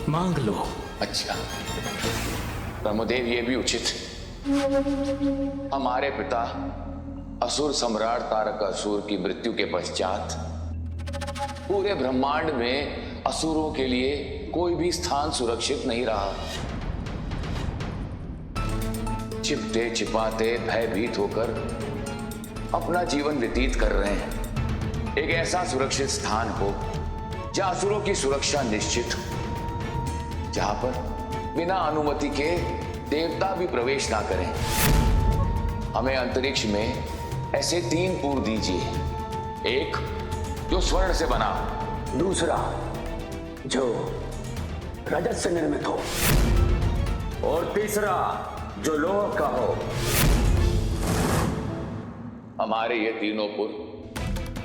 मांग लो। अच्छा ब्रह्मदेव, ये भी उचित है। हमारे पिता असुर सम्राट तारकासुर की मृत्यु के पश्चात पूरे ब्रह्मांड में असुरों के लिए कोई भी स्थान सुरक्षित नहीं रहा। छिपते छिपाते भयभीत होकर अपना जीवन व्यतीत कर रहे हैं। एक ऐसा सुरक्षित स्थान हो जहां असुरों की सुरक्षा निश्चित हो, जहां पर बिना अनुमति के देवता भी प्रवेश ना करें। हमें अंतरिक्ष में ऐसे 3 पुर दीजिए। एक जो स्वर्ण से बना, दूसरा जो रजत से निर्मित हो, और तीसरा जो लोह का हो। हमारे ये तीनों पुर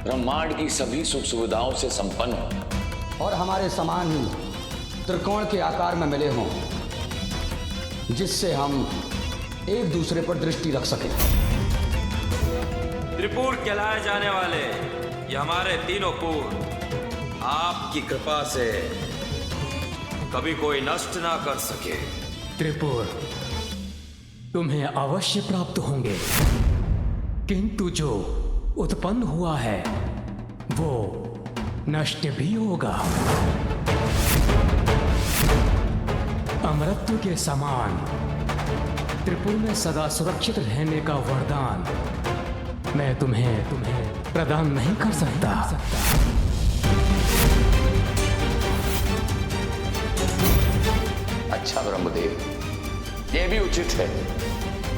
ब्रह्मांड की सभी सुख सुविधाओं से संपन्न हो और हमारे समान ही त्रिकोण के आकार में मिले हों, जिससे हम एक दूसरे पर दृष्टि रख सकें। त्रिपुर कहलाए जाने वाले ये हमारे तीनों पुर आपकी कृपा से कभी कोई नष्ट ना कर सके। त्रिपुर तुम्हें अवश्य प्राप्त होंगे, किंतु जो उत्पन्न हुआ है वो नष्ट भी होगा। अमृत्यु के समान त्रिपुर में सदा सुरक्षित रहने का वरदान मैं तुम्हें प्रदान नहीं कर सकता। अच्छा ब्रह्मदेव, ये भी उचित है,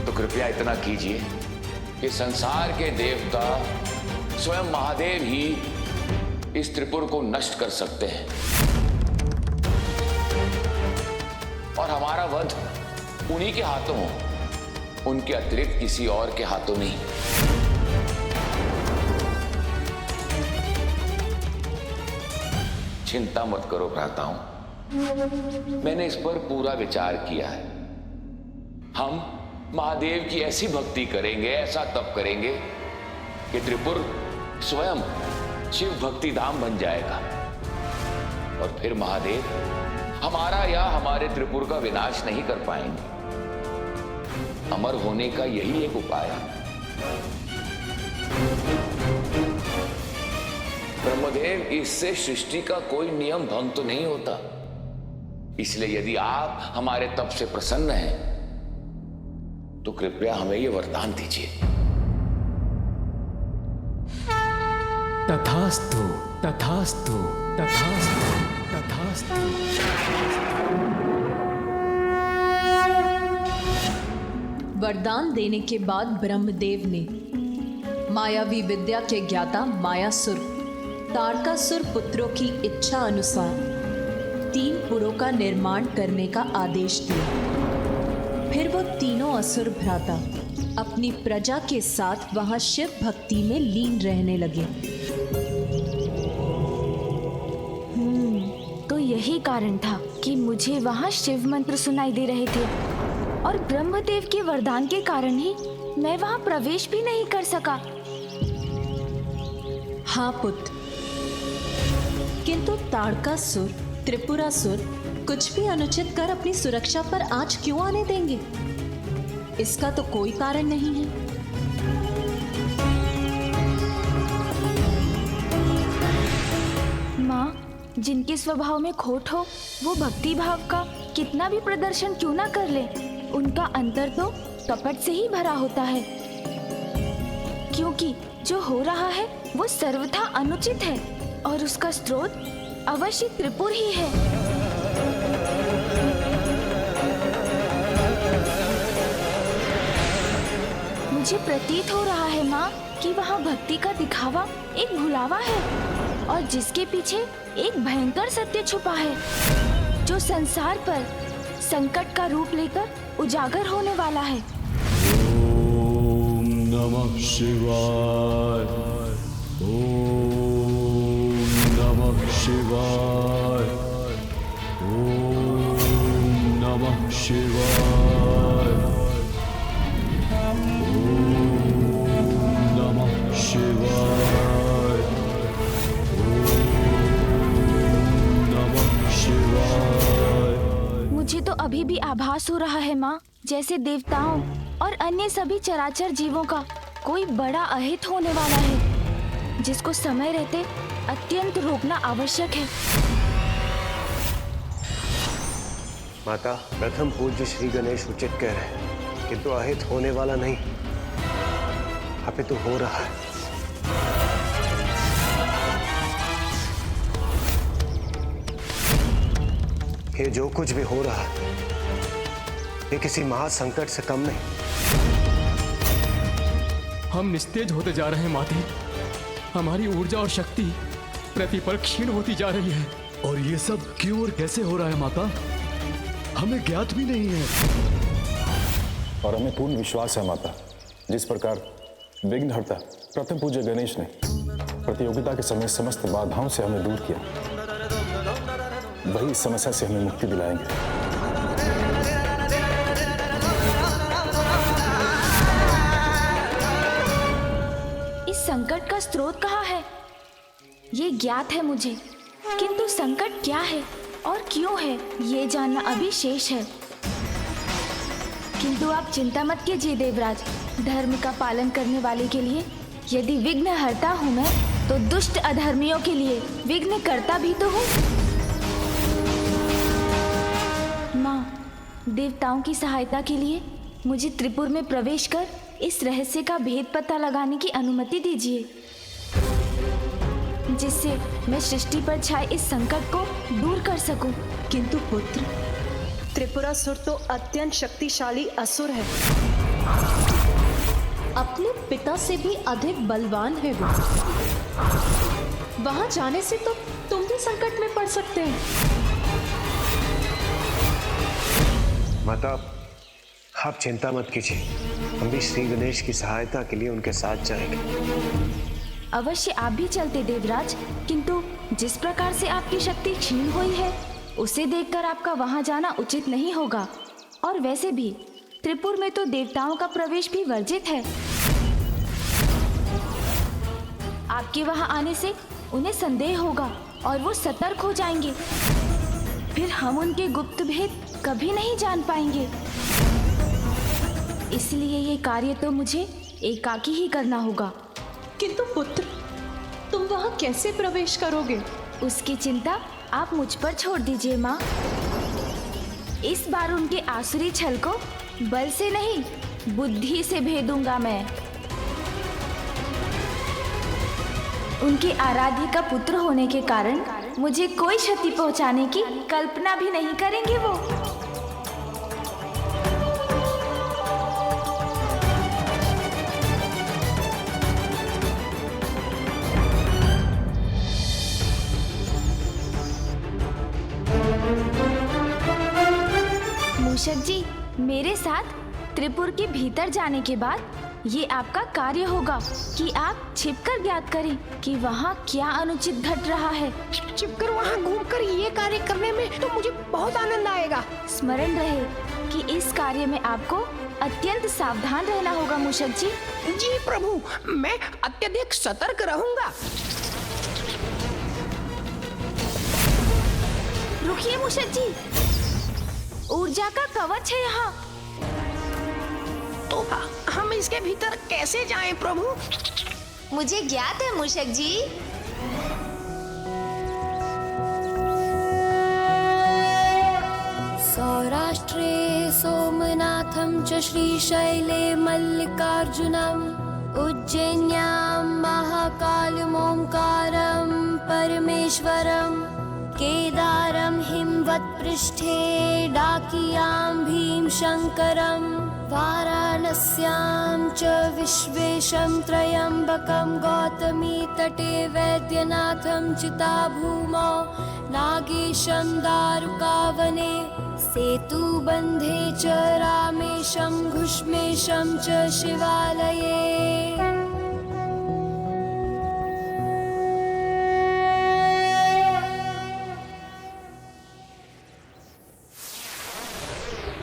तो कृपया इतना कीजिए कि संसार के देवता स्वयं महादेव ही इस त्रिपुर को नष्ट कर सकते हैं और हमारा वध उन्हीं के हाथों हो, उनके अतिरिक्त किसी और के हाथों नहीं। चिंता मत करो भ्राताओं, मैंने इस पर पूरा विचार किया है। हम महादेव की ऐसी भक्ति करेंगे, ऐसा तप करेंगे कि त्रिपुर स्वयं शिव भक्ति धाम बन जाएगा और फिर महादेव हमारा या हमारे त्रिपुर का विनाश नहीं कर पाएंगे। अमर होने का यही एक उपाय है। ब्रह्मदेव, इससे सृष्टि का कोई नियम भंग तो नहीं होता, इसलिए यदि आप हमारे तप से प्रसन्न हैं तो कृपया हमें यह वरदान दीजिए। तथास्तु तथास्तु तथास्तु तथास्तु। वरदान देने के बाद ब्रह्मदेव ने मायावी विद्या के ज्ञाता मायासुर तारकासुर पुत्रों की इच्छा अनुसार 3 पुरों का निर्माण करने का आदेश दिया। फिर वो तीनों असुर भ्राता अपनी प्रजा के साथ वहां शिव भक्ति में लीन रहने लगे। तो यही कारण था कि मुझे वहां शिव मंत्र सुनाई दे रहे थे और ब्रह्मदेव के वरदान के कारण ही मैं वहां प्रवेश भी नहीं कर सका। हाँ पुत्र, किंतु तारकासुर त्रिपुरासुर कुछ भी अनुचित कर अपनी सुरक्षा पर आंच क्यों आने देंगे? इसका तो कोई कारण नहीं है। माँ, जिनके स्वभाव में खोट हो वो भक्ति भाव का कितना भी प्रदर्शन क्यों ना कर ले, उनका अंतर तो कपट से ही भरा होता है, क्योंकि जो हो रहा है वो सर्वथा अनुचित है और उसका स्रोत अवश्य त्रिपुर ही है। मुझे प्रतीत हो रहा है माँ कि वहाँ भक्ति का दिखावा एक भुलावा है और जिसके पीछे एक भयंकर सत्य छुपा है जो संसार पर संकट का रूप लेकर उजागर होने वाला है। ओम नमः शिवाय, ओम नमः शिवाय, ओम नमः शिवाय, ओम नमः शिवाय, ओम नमः शिवाय। अभी भी आभास हो रहा है माँ, जैसे देवताओं और अन्य सभी चराचर जीवों का कोई बड़ा अहित होने वाला है, जिसको समय रहते अत्यंत रोकना आवश्यक है। माता, प्रथम पूज्य श्री गणेश उचित कह रहे हैं, किंतु अहित होने वाला नहीं, अपितु हो रहा है। ये जो कुछ भी हो रहा है, ये किसी महासंकट से कम नहीं। हम निस्तेज होते जा रहे हैं माते। हमारी ऊर्जा और शक्ति प्रतिपल क्षीण होती जा रही है। और ये सब क्यों और कैसे हो रहा है माता, हमें ज्ञात भी नहीं है। और हमें पूर्ण विश्वास है माता, जिस प्रकार विघ्नहर्ता प्रथम पूज्य गणेश ने प्रतियोगिता के समय समस्त बाधाओं से हमें दूर किया, वही इस समस्या से हमें मुक्ति दिलाएंगे। इस संकट का स्रोत कहाँ है, ये ज्ञात है मुझे, किंतु संकट क्या है और क्यों है, ये जानना अभी शेष है। किंतु आप चिंता मत कीजिए देवराज, धर्म का पालन करने वाले के लिए यदि विघ्न हरता हूँ मैं, तो दुष्ट अधर्मियों के लिए विघ्न करता भी तो हूँ। माँ, देवताओं की सहायता के लिए मुझे त्रिपुर में प्रवेश कर इस रहस्य का भेद पता लगाने की अनुमति दीजिए, जिससे मैं सृष्टि पर छाए इस संकट को दूर कर सकूं। किंतु पुत्र, त्रिपुरासुर तो अत्यंत शक्तिशाली असुर है, अपने पिता से भी अधिक बलवान है वो। वहां जाने से तो तुम भी संकट में पड़ सकते हैं। माता, आप चिंता मत कीजिए, हम भी श्री गणेश की सहायता के लिए उनके साथ जाएंगे। अवश्य आप भी चलते देवराज, किंतु जिस प्रकार से आपकी शक्ति क्षीण हुई है, उसे देखकर आपका वहां जाना उचित नहीं होगा। और वैसे भी त्रिपुर में तो देवताओं का प्रवेश भी वर्जित है। आपके वहां आने से उन्हें संदेह होगा और वो सतर्क हो जाएंगे, फिर हम उनके गुप्त भेद कभी नहीं जान पाएंगे। इसलिए ये कार्य तो मुझे एकाकी ही करना होगा। किंतु पुत्र, तुम वहां कैसे प्रवेश करोगे? उसकी चिंता आप मुझ पर छोड़ दीजिए माँ। इस बार उनके आसुरी छल को बल से नहीं, बुद्धि से भेदूंगा मैं। उनके आराध्य का पुत्र होने के कारण मुझे कोई क्षति पहुंचाने की कल्पना भी नहीं करेंगे वो। मूषक जी, मेरे साथ त्रिपुर के भीतर जाने के बाद ये आपका कार्य होगा कि आप छिपकर ज्ञात करें कि वहाँ क्या अनुचित घट रहा है। छिपकर वहाँ घूमकर ये कार्य करने में तो मुझे बहुत आनंद आएगा। स्मरण रहे कि इस कार्य में आपको अत्यंत सावधान रहना होगा मूषक जी। जी प्रभु, मैं अत्यधिक सतर्क रहूंगा। रुकिए मूषक जी, ऊर्जा का कवच है यहाँ। तो हम इसके भीतर कैसे जाएं प्रभु? मुझे ज्ञात है मूषक जी। सौराष्ट्रे सोमनाथं च श्रीशैले मल्लिकार्जुनम् उज्जैन्यां महाकालमोंकारं परमेश्वरम् केदारं हिमवत्पृष्ठे डाकियां भीमशङ्करं वाराणस्यां च विश्वेशं त्र्यम्बकं गौतमी तटे वैद्यनाथं चिताभूमौ नागेशं दारुकावने सेतुबन्धे च रामेशं घुष्मेशं च शिवालये।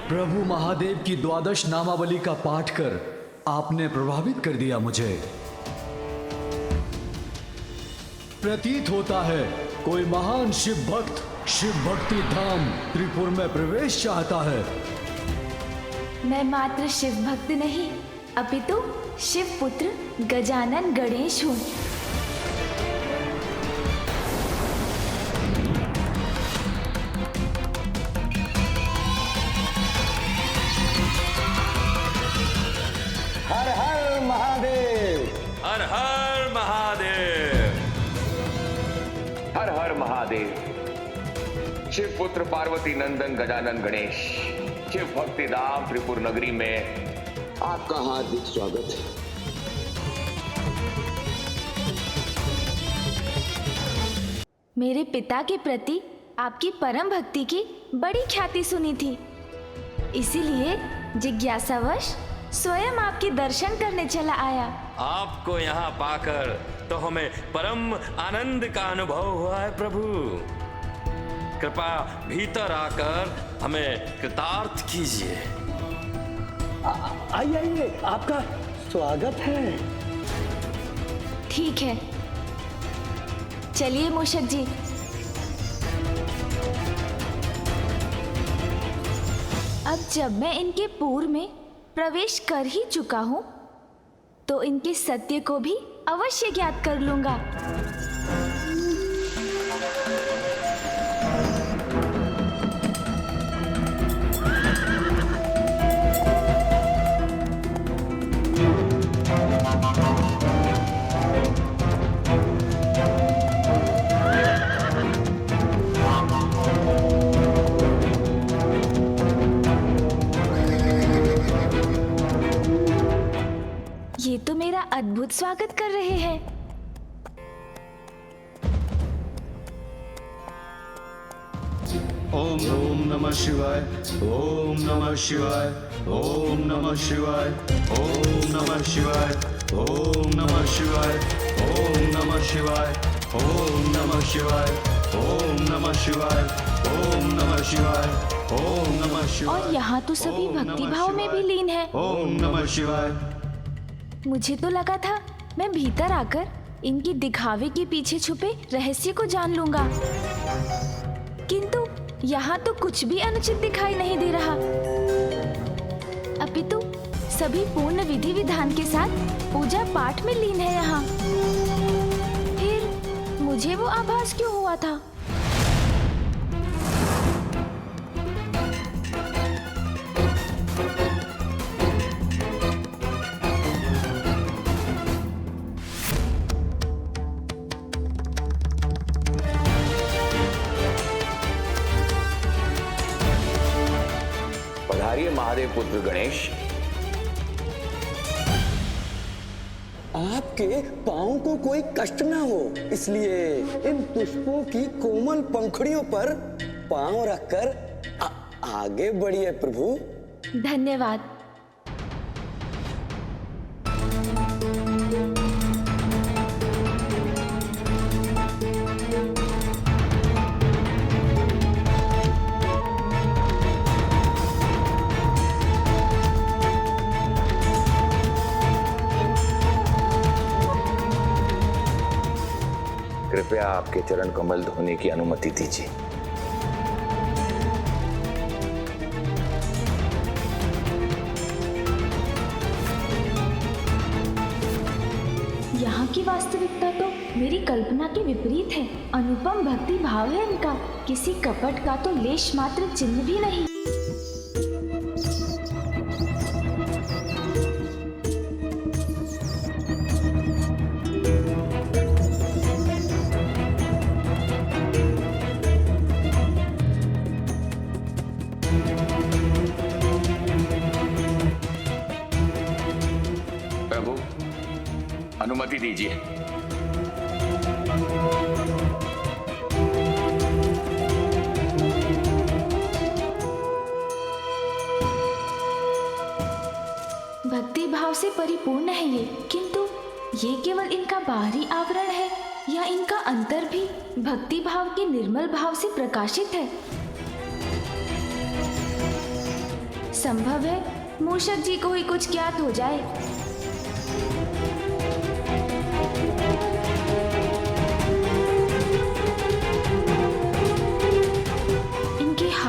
प्रभु महादेव की द्वादश नामावली का पाठ कर आपने प्रभावित कर दिया मुझे। प्रतीत होता है कोई महान शिव भक्त शिव भक्ति धाम त्रिपुर में प्रवेश चाहता है। मैं मात्र शिव भक्त नहीं, अपितु शिव पुत्र गजानन गणेश हूँ। हर हर महादेव, हर हर महादेव, हर हर महादेव। शिव पुत्र पार्वती नंदन गजानन गणेश शिव भक्ति धाम त्रिपुर नगरी में आपका हार्दिक स्वागत है। मेरे पिता के प्रति आपकी परम भक्ति की बड़ी ख्याति सुनी थी, इसीलिए जिज्ञासावश स्वयं आपके दर्शन करने चला आया। आपको यहाँ पाकर तो हमें परम आनंद का अनुभव हुआ है प्रभु। कृपया भीतर आकर हमें कृतार्थ कीजिए। आइए आइए, आपका स्वागत है। ठीक है, चलिए मूषक जी। अब जब मैं इनके पूर्व में प्रवेश कर ही चुका हूं, तो इनके सत्य को भी अवश्य ज्ञात कर लूंगा। ये तो मेरा अद्भुत स्वागत कर रहे हैं। ओम ओम नमः शिवाय, ओम नमः शिवाय, ओम नमः शिवाय, ओम नमः शिवाय, ओम नमः शिवाय, ओम नमः शिवाय, ओम नमः शिवाय, ओम नमः शिवाय, ओम नमः शिवाय, ओम नमः शिवाय। और यहाँ तो सभी भक्ति भाव में भी लीन है। ओम नमः शिवाय। मुझे तो लगा था मैं भीतर आकर इनकी दिखावे के पीछे छुपे रहस्य को जान लूंगा, किंतु यहाँ तो कुछ भी अनुचित दिखाई नहीं दे रहा। अपितु सभी पूर्ण विधि विधान के साथ पूजा पाठ में लीन है यहाँ। फिर मुझे वो आभास क्यों हुआ था? पधारिए महादेव पुत्र गणेश। आपके पाँव को कोई कष्ट ना हो, इसलिए इन पुष्पों की कोमल पंखुड़ियों पर पाँव रखकर आगे बढ़िए प्रभु। धन्यवाद। कृपया आपके चरण कमल धोने की अनुमति दीजिए। यहाँ की वास्तविकता तो मेरी कल्पना के विपरीत है। अनुपम भक्ति भाव है इनका, किसी कपट का तो लेश मात्र चिन्ह भी नहीं। प्रभु अनुमति दीजिए। भक्ति भाव से परिपूर्ण है ये, किंतु ये केवल इनका बाहरी आवरण है या इनका अंतर भी भक्ति भाव के निर्मल भाव से प्रकाशित है? संभव है मूषक जी को ही कुछ ज्ञात हो जाए।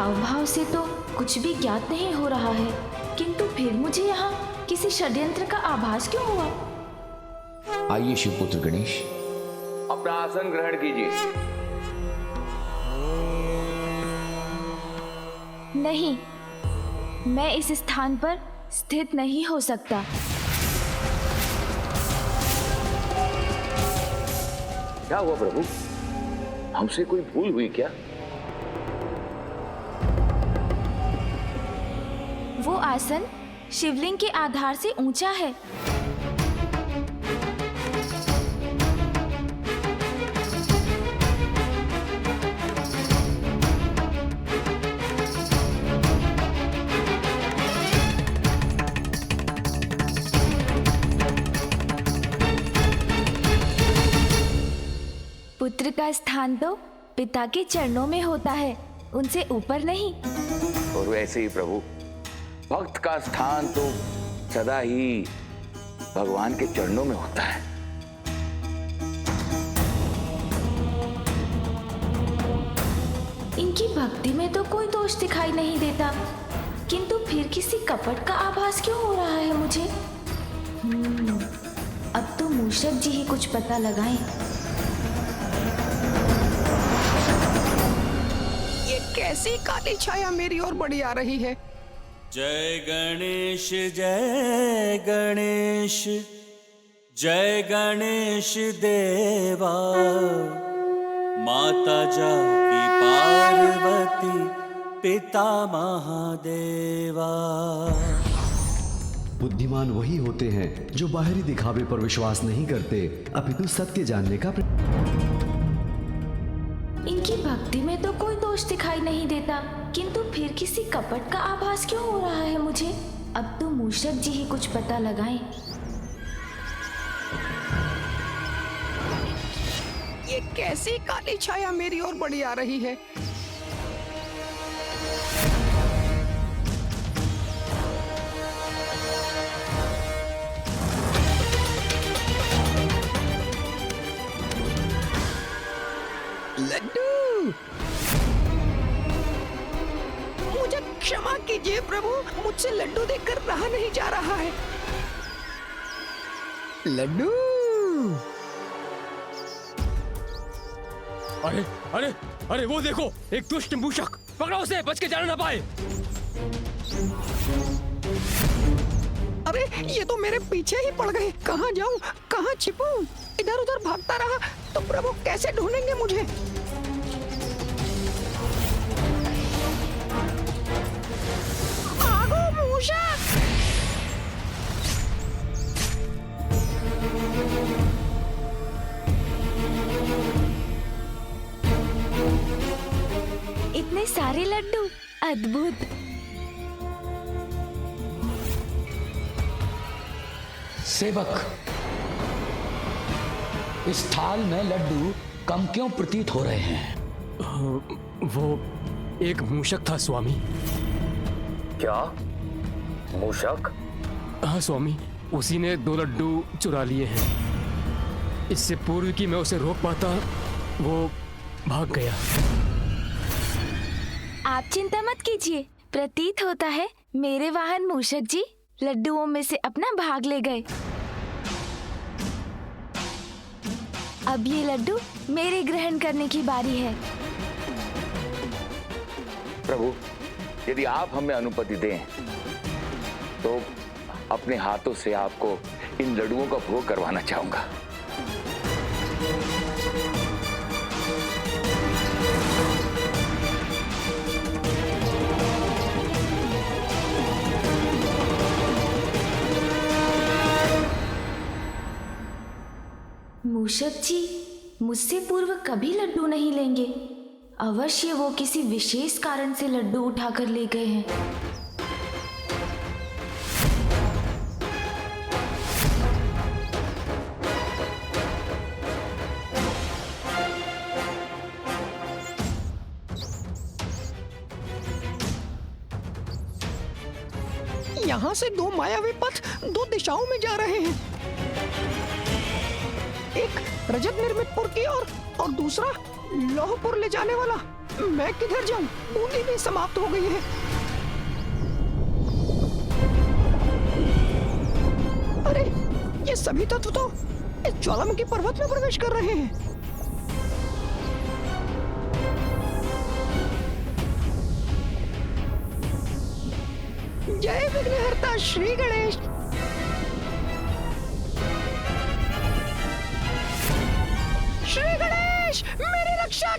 हाव भाव से तो कुछ भी ज्ञात नहीं हो रहा है, किंतु फिर मुझे यहाँ किसी षड्यंत्र का आभास क्यों हुआ? आइए शिवपुत्र गणेश, अपना आसन ग्रहण कीजिए। नहीं, मैं इस स्थान पर स्थित नहीं हो सकता। क्या हुआ प्रभु? हमसे कोई भूल हुई क्या? वो आसन शिवलिंग के आधार से ऊंचा है। पुत्र का स्थान तो पिता के चरणों में होता है, उनसे ऊपर नहीं। और वैसे ही प्रभु, भक्त का स्थान तो सदा ही भगवान के चरणों में होता है। इनकी भक्ति में तो कोई दोष दिखाई नहीं देता, किंतु फिर किसी कपट का आभास क्यों हो रहा है मुझे? अब तो मूषक जी ही कुछ पता लगाएं। ये कैसी काली छाया मेरी ओर बढ़ी आ रही है? जय गणेश जय गणेश, जय गणेश देवा, माता जाकी पार्वती, पिता महादेवा। बुद्धिमान वही होते हैं जो बाहरी दिखावे पर विश्वास नहीं करते, अपितु सत्य जानने का इनकी भक्ति में तो कोई दोष दिखाई नहीं देता, किंतु फिर किसी कपट का आभास क्यों हो रहा है मुझे? अब तो मूषक जी ही कुछ पता लगाएं। ये कैसी काली छाया मेरी ओर बढ़ी आ रही है? लड्डू, मुझे क्षमा कीजिए प्रभु, मुझसे लड्डू देखकर रहा नहीं जा रहा है। लड्डू, अरे अरे अरे वो देखो, एक दुष्ट मूषक, पकड़ो उसे, बच के जाना ना पाए। अरे ये तो मेरे पीछे ही पड़ गए। कहाँ जाऊं, कहाँ छिपूं? इधर उधर भागता रहा तो प्रभु कैसे ढूंढेंगे मुझे? भागो मूषक! इतने सारे लड्डू, अद्भुत। सेवक, इस थाल में लड्डू कम क्यों प्रतीत हो रहे हैं? वो एक मूषक था स्वामी। क्या मूषक? हाँ स्वामी, उसी ने 2 लड्डू चुरा लिए हैं। इससे पूर्व कि मैं उसे रोक पाता, वो भाग गया। आप चिंता मत कीजिए, प्रतीत होता है मेरे वाहन मूषक जी लड्डुओं में से अपना भाग ले गए। अब ये लड्डू मेरे ग्रहण करने की बारी है। प्रभु, यदि आप हमें अनुमति दें तो अपने हाथों से आपको इन लड्डुओं का भोग करवाना चाहूंगा। मूषक जी मुझसे पूर्व कभी लड्डू नहीं लेंगे। अवश्य वो किसी विशेष कारण से लड्डू उठाकर ले गए हैं। यहाँ से 2 मायावी पथ 2 दिशाओं में जा रहे हैं। एक रजत निर्मित पुर की ओर और दूसरा लौहपुर ले जाने वाला। मैं किधर जाऊं? बूंदी भी समाप्त हो गई है। अरे ये सभी तत्व तो इस ज्वालामुखी पर्वत में प्रवेश कर रहे हैं। जय विघ्नहर्ता श्री गणेश। श्री गणेश मेरी रक्षा